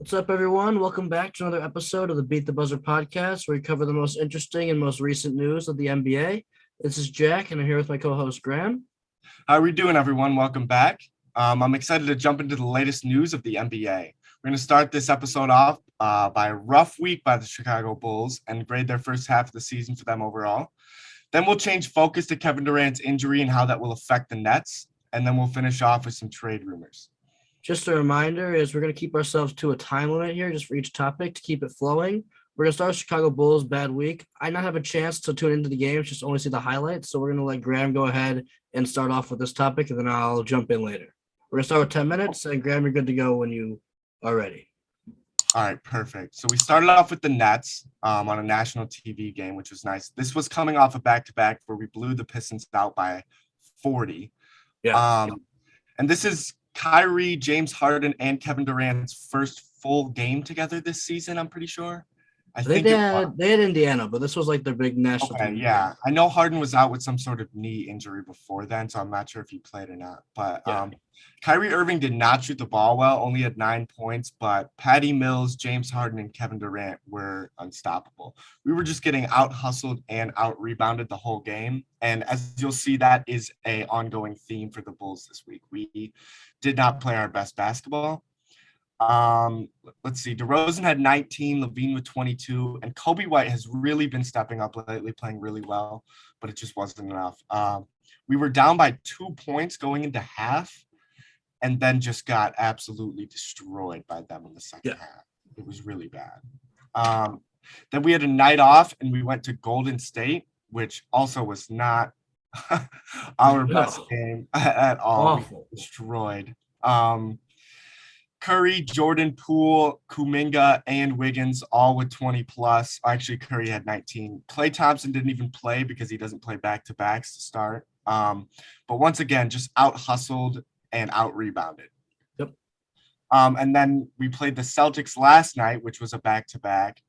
What's up, everyone? Welcome back to another episode of the Beat the Buzzer podcast, where we cover the most interesting and most recent news of the NBA. This is Jack, and I'm here with my co-host Graham. How are we doing, everyone? Welcome back. I'm excited to jump into the latest news of the NBA. We're going to start this episode off by a rough week by the Chicago Bulls and grade their first half of the season for them overall. Then we'll change focus to Kevin Durant's injury and how that will affect the Nets. And then we'll finish off with some trade rumors. Just a reminder is we're going to keep ourselves to a time limit here just for each topic to keep it flowing. We're going to start with Chicago Bulls bad week. I not have a chance to tune into the games, just only see the highlights. So we're going to let Graham go ahead and start off with this topic, and then I'll jump in later. We're going to start with 10 minutes, and Graham, you're good to go when you are ready. All right, perfect. So we started off with the Nets on a national TV game, which was nice. This was coming off a back-to-back where we blew the Pistons out by 40. Yeah. And this is Kyrie, James Harden, and Kevin Durant's first full game together this season, I'm pretty sure. I think they had Indiana, but this was like their big national team. Yeah. I know Harden was out with some sort of knee injury before then, so I'm not sure if he played or not. But Kyrie Irving did not shoot the ball well, only had 9 points, but Patty Mills, James Harden, and Kevin Durant were unstoppable. We were just getting out-hustled and out-rebounded the whole game. And as you'll see, that is an ongoing theme for the Bulls this week. We did not play our best basketball. Let's see. DeRozan had 19, Levine with 22, and Kobe White has really been stepping up lately, playing really well, but it just wasn't enough. We were down by 2 points going into half, and then just got absolutely destroyed by them in the second half. It was really bad. Then we had a night off, and we went to Golden State, which also was not our best game at all. Awful. We destroyed. Curry, Jordan Poole, Kuminga, and Wiggins all with 20 plus. Actually, Curry had 19. Klay Thompson didn't even play because he doesn't play back-to-backs to start. But once again, just out-hustled and out-rebounded. Yep. And then we played the Celtics last night, which was a back-to-back.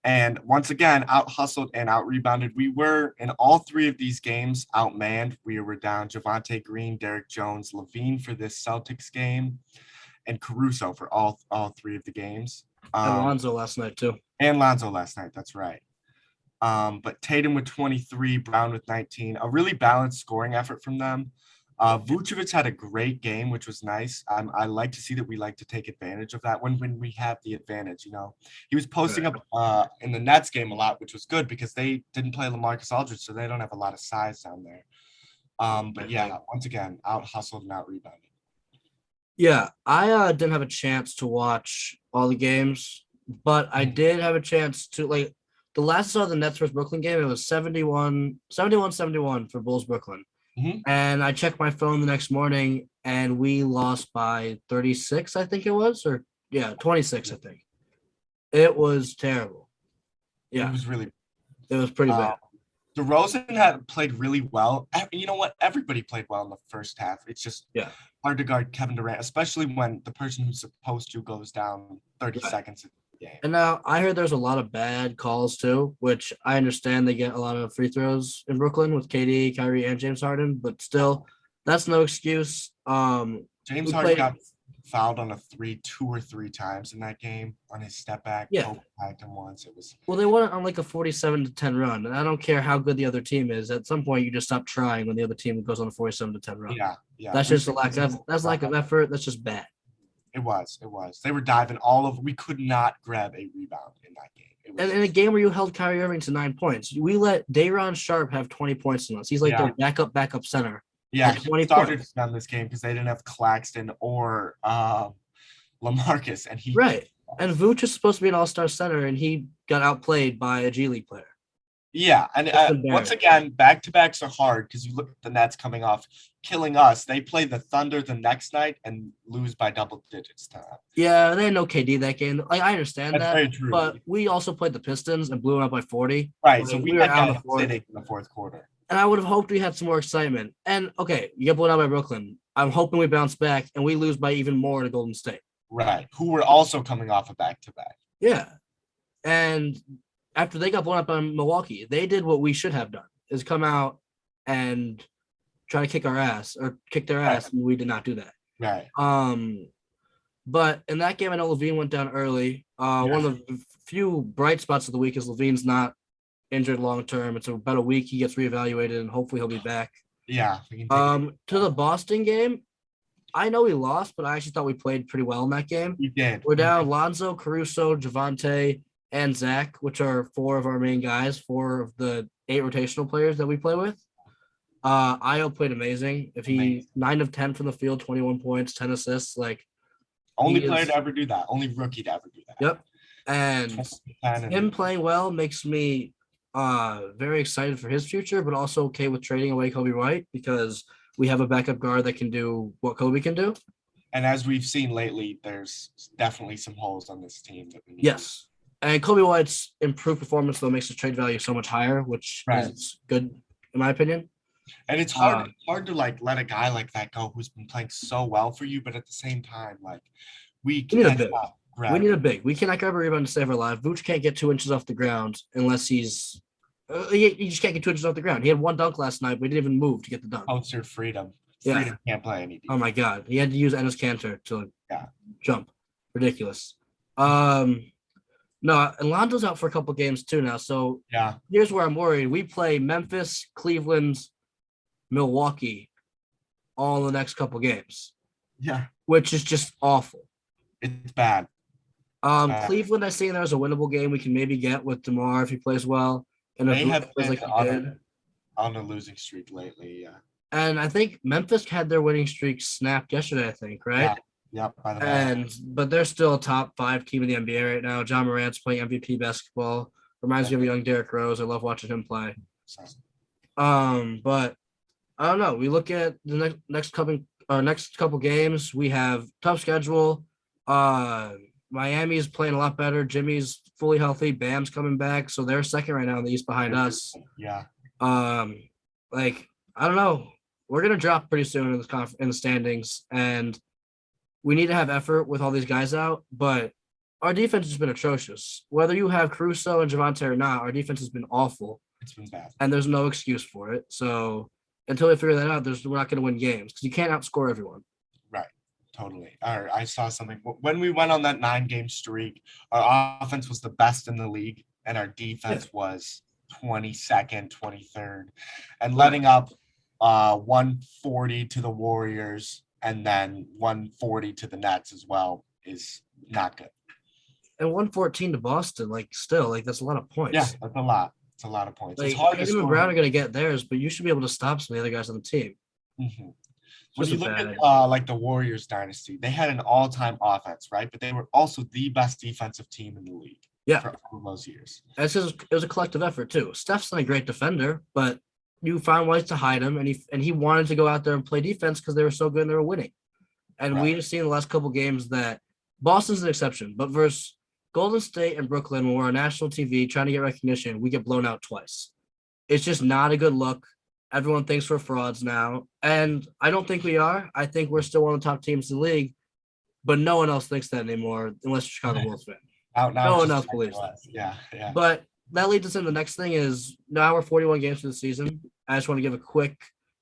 And once again, out-hustled and out-rebounded. We were, in all three of these games, outmanned. We were down Javonte Green, Derek Jones, Levine for this Celtics game, and Caruso for all three of the games. And Lonzo last night, too. And Lonzo last night, that's right. But Tatum with 23, Brown with 19. A really balanced scoring effort from them. Vucevic had a great game, which was nice. I like to see that we like to take advantage of that when we have the advantage, you know. He was posting up in the Nets game a lot, which was good because they didn't play LaMarcus Aldridge, so they don't have a lot of size down there. But yeah, once again, out-hustled and out-rebounded. Yeah, I didn't have a chance to watch all the games, but I did have a chance to, like, the last I saw the Nets versus Brooklyn game, it was 71-71 for Bulls Brooklyn. Mm-hmm. And I checked my phone the next morning, and we lost by 36, I think it was, 26, I think. It was terrible. Yeah. It was pretty bad. DeRozan had played really well. You know what? Everybody played well in the first half. It's just hard to guard Kevin Durant, especially when the person who's supposed to goes down 30 seconds in the game. And now I heard there's a lot of bad calls too, which I understand they get a lot of free throws in Brooklyn with KD, Kyrie, and James Harden, but still, that's no excuse. James Harden got fouled on a 2 or 3 times in that game on his step back. Yeah. Tagged him once. Well, they won it on like a 47-10 run, and I don't care how good the other team is. At some point, you just stop trying when the other team goes on a 47-10 run. Yeah. That's just lack of effort. That's just bad. It was. They were diving we could not grab a rebound in that game. And in a game where you held Kyrie Irving to 9 points, we let Day'Ron Sharp have 20 points in us. He's like their backup center. Yeah, he started on this game because they didn't have Claxton or LaMarcus, and he And Vooch is supposed to be an all-star center, and he got outplayed by a G League player. Yeah, and once again, back-to-backs are hard because you look at the Nets coming off killing us. They play the Thunder the next night and lose by double digits to them. Yeah, they had no KD that game. Like, I understand That's that, very true. But we also played the Pistons and blew them out by 40. Right, so we were out of in the fourth quarter. And I would have hoped we had some more excitement. And, okay, you get blown out by Brooklyn. I'm hoping we bounce back and we lose by even more to Golden State. Right, who were also coming off a back-to-back. Yeah, and after they got blown up by Milwaukee, they did what we should have done, is come out and try to kick their ass, and we did not do that. Right. But in that game, I know Levine went down early. One of the few bright spots of the week is Levine's not injured long term. It's about a week. He gets reevaluated, and hopefully he'll be back. Yeah, we can take it. To the Boston game, I know we lost, but I actually thought we played pretty well in that game. We did. We're down Lonzo, Caruso, Javante, and Zach, which are four of our main guys, four of the 8 rotational players that we play with. Io played amazing. If he 9 of 10 from the field, 21 points, 10 assists, like only player to ever do that. Only rookie to ever do that. Yep. And him playing well makes me very excited for his future, but also okay with trading away Kobe White because we have a backup guard that can do what Kobe can do. And as we've seen lately, there's definitely some holes on this team that we need. Yes. And Kobe White's improved performance, though, makes his trade value so much higher, which is good, in my opinion. And it's hard to like let a guy like that go who's been playing so well for you, but at the same time, like we need a big. We need a big. We cannot grab a rebound to save our life. Vooch can't get 2 inches off the ground unless he's he just can't get 2 inches off the ground. He had one dunk last night, but he didn't even move to get the dunk. Poster freedom. Freedom can't play any defense. Oh my god. He had to use Enes Kanter to jump. Ridiculous. No, and Lonzo's out for a couple games too now. So here's where I'm worried. We play Memphis, Cleveland, Milwaukee all in the next couple games. Yeah. Which is just awful. It's bad. Cleveland, I see there is a winnable game we can maybe get with DeMar if he plays well. And they have been like on a losing streak lately, yeah. And I think Memphis had their winning streak snapped yesterday, I think, right? Yeah. But they're still a top 5 team in the NBA right now. John Morant's playing MVP basketball. Reminds me of a young Derrick Rose. I love watching him play. But I don't know. We look at the next couple games. We have tough schedule. Miami's playing a lot better. Jimmy's fully healthy. Bam's coming back, so they're second right now in the East behind us. Yeah. Like I don't know. We're gonna drop pretty soon in the standings, and we need to have effort with all these guys out. But our defense has been atrocious. Whether you have Caruso and Javante or not, our defense has been awful. It's been bad, and there's no excuse for it. So until we figure that out, we're not gonna win games because you can't outscore everyone. Right. Totally. I saw something when we went on that 9-game streak. Our offense was the best in the league, and our defense was 22nd, 23rd, and letting up 140 to the Warriors and then 140 to the Nets as well is not good. And 114 to Boston, that's a lot of points. Yeah, that's a lot. It's a lot of points. Like, it's hard Tatum and Brown are going to get theirs, but you should be able to stop some of the other guys on the team. Mm-hmm. When you look at the Warriors dynasty, they had an all-time offense, right? But they were also the best defensive team in the league. Yeah, for all those years. It was a collective effort too. Steph's not a great defender, but you found ways to hide him, and he wanted to go out there and play defense because they were so good and they were winning. And we just seen the last couple games that Boston's an exception, but versus Golden State and Brooklyn, when we're on national TV trying to get recognition, we get blown out twice. It's just not a good look. Everyone thinks we're frauds now, and I don't think we are. I think we're still one of the top teams in the league, but no one else thinks that anymore, unless you're a Chicago Bulls fan. No one else believes that. Yeah. But that leads us into the next thing is now we're 41 games through the season. I just want to give a quick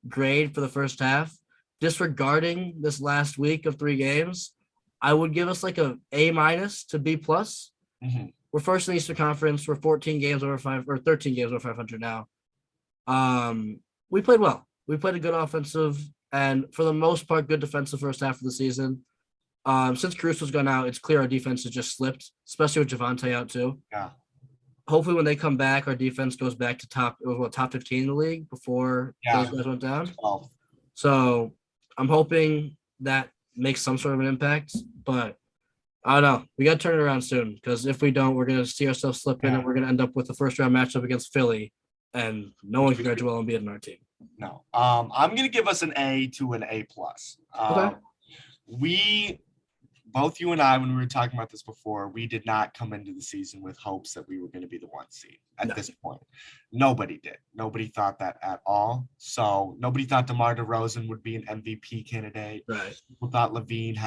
grade for the first half. Disregarding this last week of 3 games, I would give us like a A- to B+. Mm-hmm. We're first in the Eastern Conference. We're 14 games over 13 games over 500 now. We played well. We played a good offensive and for the most part, good defensive first half of the season. Since Caruso's gone out, it's clear our defense has just slipped, especially with Javante out too. Yeah. Hopefully when they come back, our defense goes back to top 15 in the league before those guys went down. 12. So I'm hoping that makes some sort of an impact, but I don't know. We got to turn it around soon because if we don't, we're going to see ourselves slip in and we're going to end up with the first round matchup against Philly, and no one can guard Joel Embiid in our team. No. I'm going to give us an A to an A+. Okay. Both you and I, when we were talking about this before, we did not come into the season with hopes that we were going to be the 1 seed at this point. Nobody did. Nobody thought that at all. So nobody thought DeMar DeRozan would be an MVP candidate. Right. People thought Levine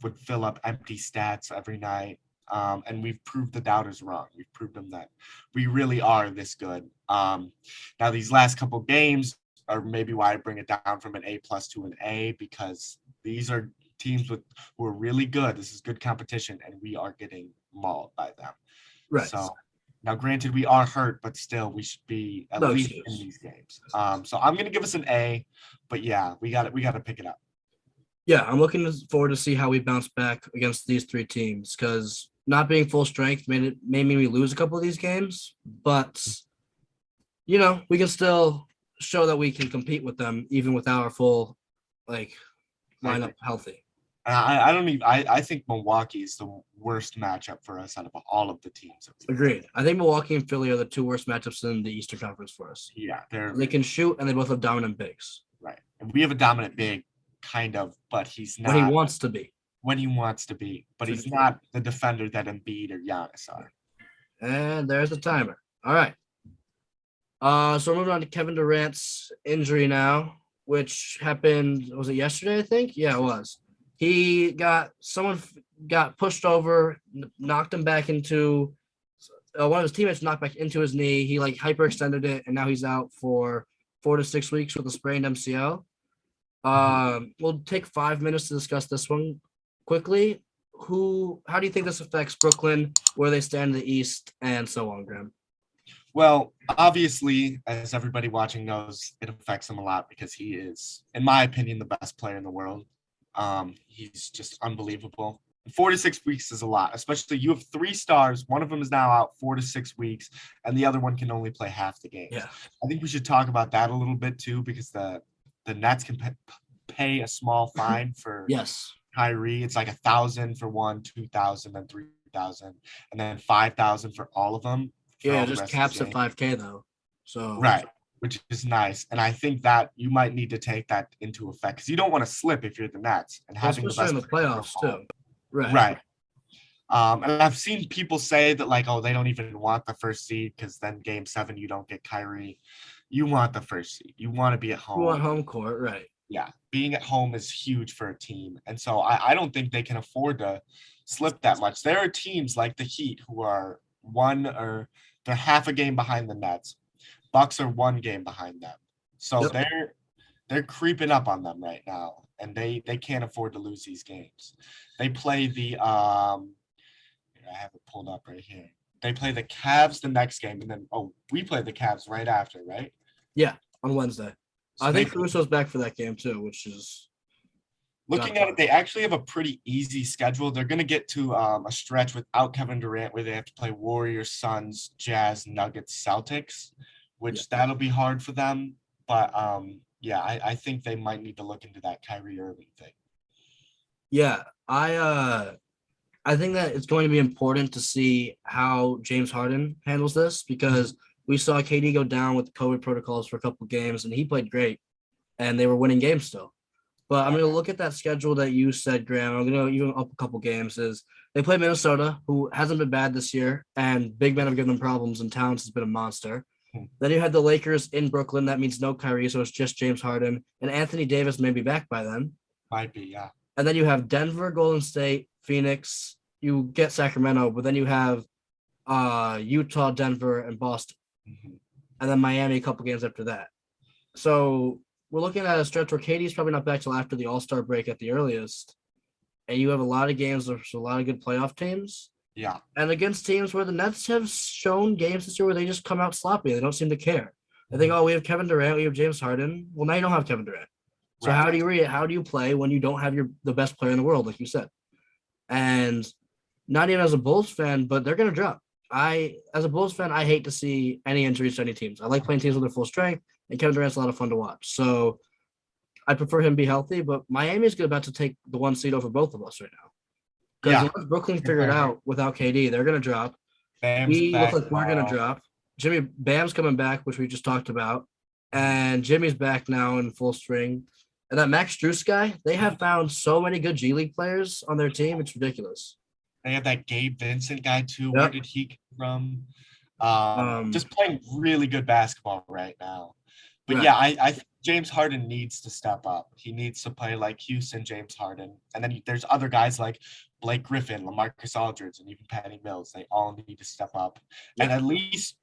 would fill up empty stats every night. And we've proved the doubters wrong. We've proved them that we really are this good. Now these last couple games are maybe why I bring it down from an A+ to an A, because these are teams who are really good. This is good competition, and we are getting mauled by them. Right. So now, granted, we are hurt, but still, we should be at No least excuse. in these games. So I'm gonna give us an A, but yeah, we got to pick it up. Yeah, I'm looking forward to see how we bounce back against these three teams because not being full strength made me lose a couple of these games, but we can still show that we can compete with them even without our full like lineup healthy. I don't even. I think Milwaukee is the worst matchup for us out of all of the teams. Agreed. I think Milwaukee and Philly are the two worst matchups in the Eastern Conference for us. Yeah, they can shoot and they both have dominant bigs. Right, and we have a dominant big, kind of, but he's not. When he wants to be. When he wants to be, but he's not the defender that Embiid or Giannis are. And there's the timer. All right. So we're moving on to Kevin Durant's injury now, which happened. Was it yesterday? I think. Yeah, it was. Someone got pushed over, knocked him back into one of his teammates knocked back into his knee. He hyperextended it, and now he's out for 4 to 6 weeks with a sprained MCL. We'll take 5 minutes to discuss this one quickly. How do you think this affects Brooklyn, where they stand in the East, and so on, Graham? Well, obviously, as everybody watching knows, it affects him a lot because he is, in my opinion, the best player in the world. He's just unbelievable. 4 to 6 weeks is a lot, especially you have 3 stars. One of them is now out 4 to 6 weeks, and the other one can only play half the game. Yeah. I think we should talk about that a little bit too, because the Nets can pay a small fine for Kyrie. It's like $1,000 for one, $2,000, then $3,000, and then $5,000 for all of them. Yeah, just caps at $5K though. So right, which is nice, and I think that you might need to take that into effect because you don't want to slip if you're the Nets and having the best in the playoffs too. Right. And I've seen people say that they don't even want the first seed because then Game 7 you don't get Kyrie. You want the first seed. You want to be at home. You want home court, right? Yeah, being at home is huge for a team, and so I don't think they can afford to slip that much. There are teams like the Heat who are they're half a game behind the Nets. Bucks are 1 game behind them, so they're creeping up on them right now, and they can't afford to lose these games. They play I have it pulled up right here. They play the Cavs the next game, and then we play the Cavs right after, right? Yeah, on Wednesday. So I think Caruso's back for that game too, which is looking at it. They actually have a pretty easy schedule. They're going to get to a stretch without Kevin Durant where they have to play Warriors, Suns, Jazz, Nuggets, Celtics, which that'll be hard for them. But I think they might need to look into that Kyrie Irving thing. Yeah, I think that it's going to be important to see how James Harden handles this because we saw KD go down with the COVID protocols for a couple of games, and he played great, and they were winning games still. But I'm going to look at that schedule that you said, Graham. I'm going to even up a couple games. They play Minnesota, who hasn't been bad this year, and big men have given them problems, and Towns has been a monster. Then you had the Lakers in Brooklyn. That means no Kyrie, so it's just James Harden. And Anthony Davis may be back by then. Might be, yeah. And then you have Denver, Golden State, Phoenix. You get Sacramento, but then you have Utah, Denver, and Boston. And then Miami a couple games after that. So we're looking at a stretch where KD's probably not back till after the All-Star break at the earliest. And you have a lot of games, there's a lot of good playoff teams. Yeah. And against teams where the Nets have shown games this year where they just come out sloppy. They don't seem to care. They think, we have Kevin Durant, we have James Harden. Well, now you don't have Kevin Durant. So how do you play when you don't have the best player in the world, like you said? And not even as a Bulls fan, but they're going to drop. As a Bulls fan, I hate to see any injuries to any teams. I like playing teams with their full strength, and Kevin Durant's a lot of fun to watch. So I prefer him be healthy, but Miami is about to take the 1 seed over both of us right now. Because once Brooklyn figured out without KD, they're going to drop. We look like we're going to drop. Bam's coming back, which we just talked about. And Jimmy's back now in full string. And that Max Strus guy, they have found so many good G League players on their team. It's ridiculous. They have that Gabe Vincent guy too. Yep. Where did he come from? Just playing really good basketball right now. But I think James Harden needs to step up. He needs to play like Houston, James Harden. And then there's other guys like Blake Griffin, LaMarcus Aldridge, and even Patty Mills. They all need to step up. And at least,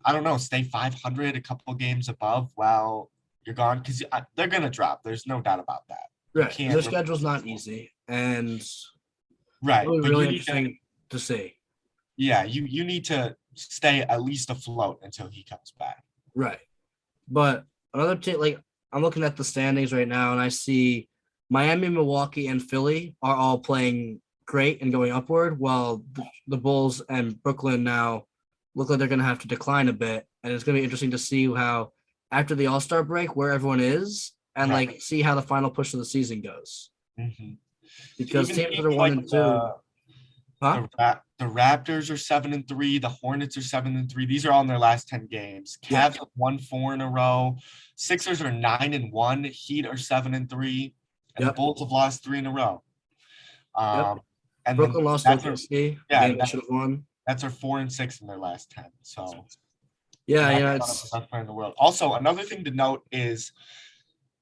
I don't know, stay 500, a couple games above while you're gone. Because they're going to drop. There's no doubt about that. Right. Their can't schedule's not easy, and right, it'll be but really you need to interesting to see. yeah, you need to stay at least afloat until he comes back. Right. But another team, like I'm looking at the standings right now, and I see Miami, Milwaukee, and Philly are all playing great and going upward, while the Bulls and Brooklyn now look like they're going to have to decline a bit. And it's going to be interesting to see how after the All-Star break where everyone is, and Right. like see how the final push of the season goes. Mhm. Because Even teams that teams are one like and two, huh? the Raptors are 7-3, the Hornets are 7-3. These are all in their last 10 games. Yeah. Cavs have won 4 in a row. Sixers are 9-1. Heat are 7-3, and the Yep. Bulls have lost 3 in a row. Yep. And then Brooklyn lost to that's our OKC, a yeah, game they should have won. that's our 4-6 in their last 10. So Yeah, not yeah, the best player in the world. Also, another thing to note is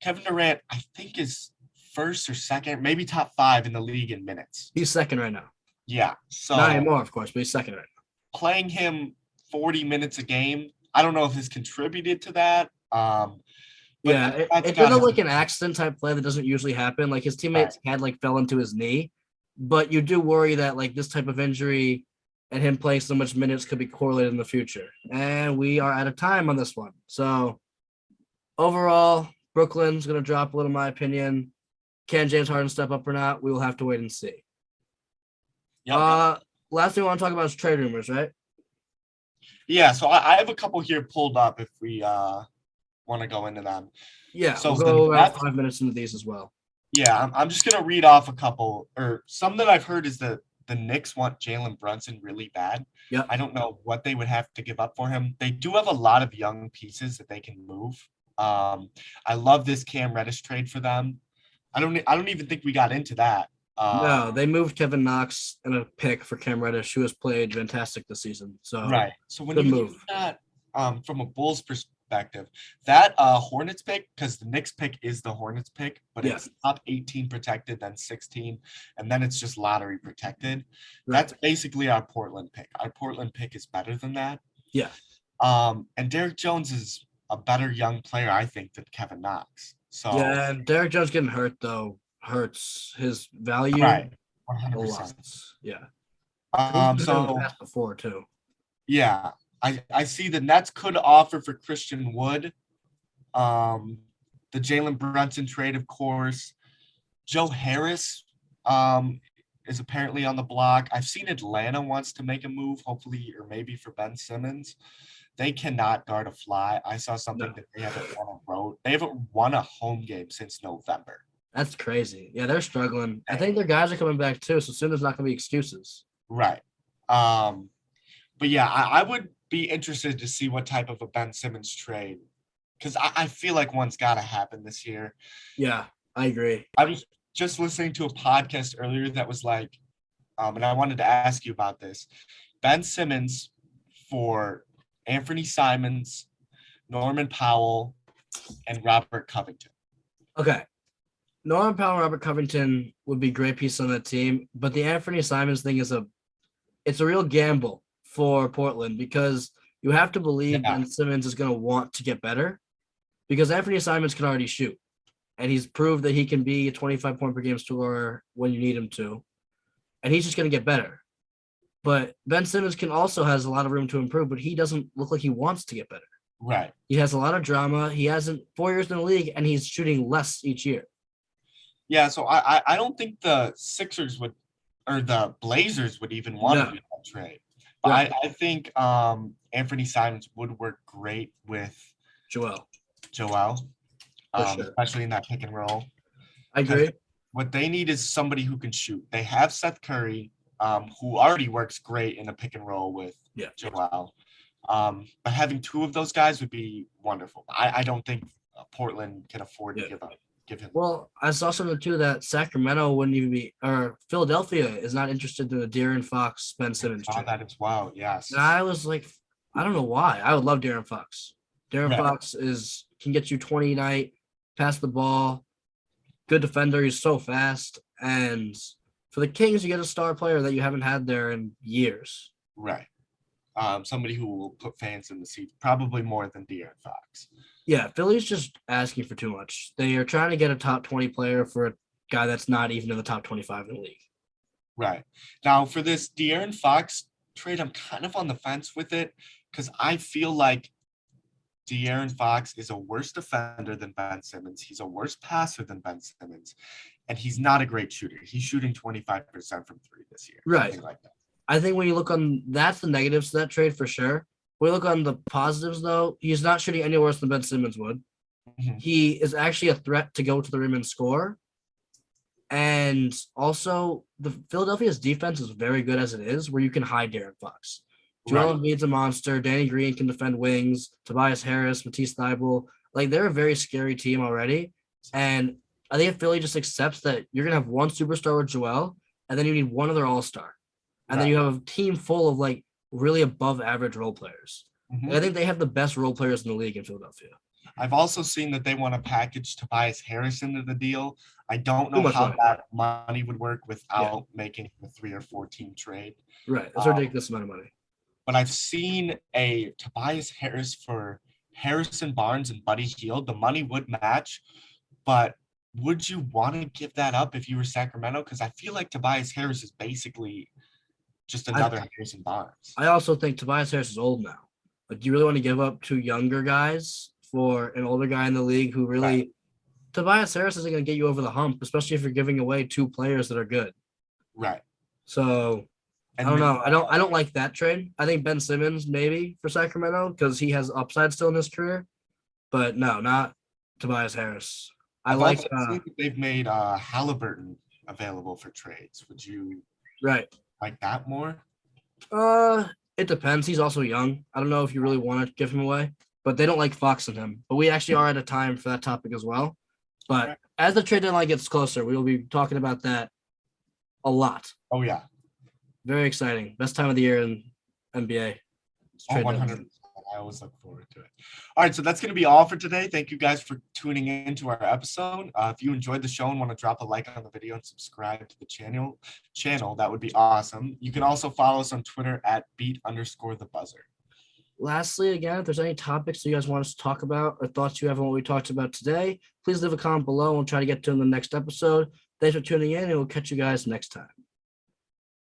Kevin Durant, I think, is first or second, maybe top 5 in the league in minutes. he's second right now. Yeah. So Not anymore, of course, but he's second right now. playing him 40 minutes a game, I don't know if it's contributed to that. But Yeah, it's been like an accident type play that doesn't usually happen. Like his teammates had like fell into his knee, but you do worry that like this type of injury and him playing so much minutes could be correlated in the future. And we are out of time on this one. So overall, Brooklyn's going to drop a little, in my opinion. Can James Harden step up or not? We will have to wait and see. Yep. Last thing we want to talk about is trade rumors, right? Yeah, so I have a couple here pulled up if we want to go into them. Yeah, so we'll go about 5 minutes into these as well. Yeah, I'm just gonna read off a couple, or some that I've heard is that the Knicks want Jalen Brunson really bad. Yeah, I don't know what they would have to give up for him. They do have a lot of young pieces that they can move. I love this Cam Reddish trade for them. I don't even think we got into that. No, they moved Kevin Knox and a pick for Cam Reddish, who has played fantastic this season. So right. So when good you move. look at that from a Bulls perspective, that Hornets pick, because the Knicks pick is the Hornets pick, but it's top 18 protected, then 16, and then it's just lottery protected. Right. That's basically our Portland pick. Our Portland pick is better than that. Yeah. And Derrick Jones is a better young player, I think, than Kevin Knox. So yeah, and Derrick Jones getting hurt though hurts his value. Right. 100%. A lot. Yeah. So before too. Yeah. I see the Nets could offer for Christian Wood. The Jalen Brunson trade, of course. Joe Harris is apparently on the block. I've seen Atlanta wants to make a move, hopefully, or maybe for Ben Simmons. They cannot guard a fly. I saw something that they haven't won a road. They haven't won a home game since November. That's crazy. Yeah, they're struggling. I think their guys are coming back too, so soon there's not going to be excuses. Right. But yeah, I would be interested to see what type of a Ben Simmons trade, because I feel like one's got to happen this year. Yeah, I agree. I was just listening to a podcast earlier that was like, and I wanted to ask you about this. Ben Simmons for Anthony Simons, Norman Powell, and Robert Covington. Okay. Norman Powell and Robert Covington would be great pieces on that team, but the Anthony Simons thing is it's a real gamble for Portland, because you have to believe Ben Simmons is going to want to get better, because Anthony Simons can already shoot, and he's proved that he can be a 25-point per game scorer when you need him to, and he's just going to get better. But Ben Simmons also has a lot of room to improve, but he doesn't look like he wants to get better. Right. He has a lot of drama. He hasn't 4 years in the league, and he's shooting less each year. Yeah, so I don't think the Sixers would, or the Blazers would even want to do that trade. But right. I think Anthony Simons would work great with Joel, sure. Especially in that pick and roll. I agree. What they need is somebody who can shoot. They have Seth Curry, who already works great in a pick and roll with Joel. But having two of those guys would be wonderful. I don't think Portland can afford to give him. Well, I saw something too that Sacramento wouldn't even be, or Philadelphia is not interested in the De'Aaron Fox, Ben Simmons trade. That as well, yes. And I was like, I don't know why. I would love De'Aaron Fox. De'Aaron Fox can get you 20 a night, pass the ball, good defender. He's so fast. And for the Kings, you get a star player that you haven't had there in years. Right. Somebody who will put fans in the seats, probably more than De'Aaron Fox. Yeah, Philly's just asking for too much. They are trying to get a top 20 player for a guy that's not even in the top 25 in the league. Right. Now for this De'Aaron Fox trade, I'm kind of on the fence with it because I feel like De'Aaron Fox is a worse defender than Ben Simmons. He's a worse passer than Ben Simmons, and he's not a great shooter. He's shooting 25% from three this year, Right. something like that. I think when you look on that's the negatives to that trade for sure. When we look on the positives, though, he's not shooting any worse than Ben Simmons would. Mhm. He is actually a threat to go to the rim and score. And also, the Philadelphia's defense is very good as it is, where you can hide De'Aaron Fox. Joel Right. Embiid's a monster. Danny Green can defend wings. Tobias Harris, Matisse Thybulle. Like, they're a very scary team already. And I think if Philly just accepts that you're going to have one superstar with Joel, and then you need one other all-star. And then Right. you have a team full of, like, really above-average role players. Mhm. I think they have the best role players in the league in Philadelphia. I've also seen that they want to package Tobias Harris into the deal. I don't Too know much how money. that money would work without making a 3 or 4 team trade. Right. That's a Um, ridiculous amount of money. but I've seen a Tobias Harris for Harrison Barnes and Buddy Hield. The money would match, but would you want to give that up if you were Sacramento? Because I feel like Tobias Harris is basically just another Harrison Barnes. I also think Tobias Harris is old now. Like, do you really want to give up 2 younger guys for an older guy in the league who really Right. Tobias Harris isn't going to get you over the hump, especially if you're giving away 2 players that are good. Right. So I And don't know. I don't like that trade. I think Ben Simmons maybe for Sacramento because he has upside still in his career. But no, not Tobias Harris. I I've like also seen that they've made Halliburton available for trades. Would you right. like that more? It depends. He's also young. I don't know if you really want to give him away, but they don't like Fox and him. But we actually are at a time for that topic as well. But Okay. as the trade deadline gets closer, we will be talking about that a lot. Oh, yeah. Very exciting. Best time of the year in NBA. It's Oh, trade 100%. deadline. I always look forward to it. All right, so that's going to be all for today. Thank you guys for tuning in to our episode. If you enjoyed the show and want to drop a like on the video and subscribe to the channel, that would be awesome. You can also follow us on Twitter at @beat_the_buzzer. Lastly, again, if there's any topics you guys want us to talk about or thoughts you have on what we talked about today, please leave a comment below and we'll try to get to them in the next episode. Thanks for tuning in, and we'll catch you guys next time.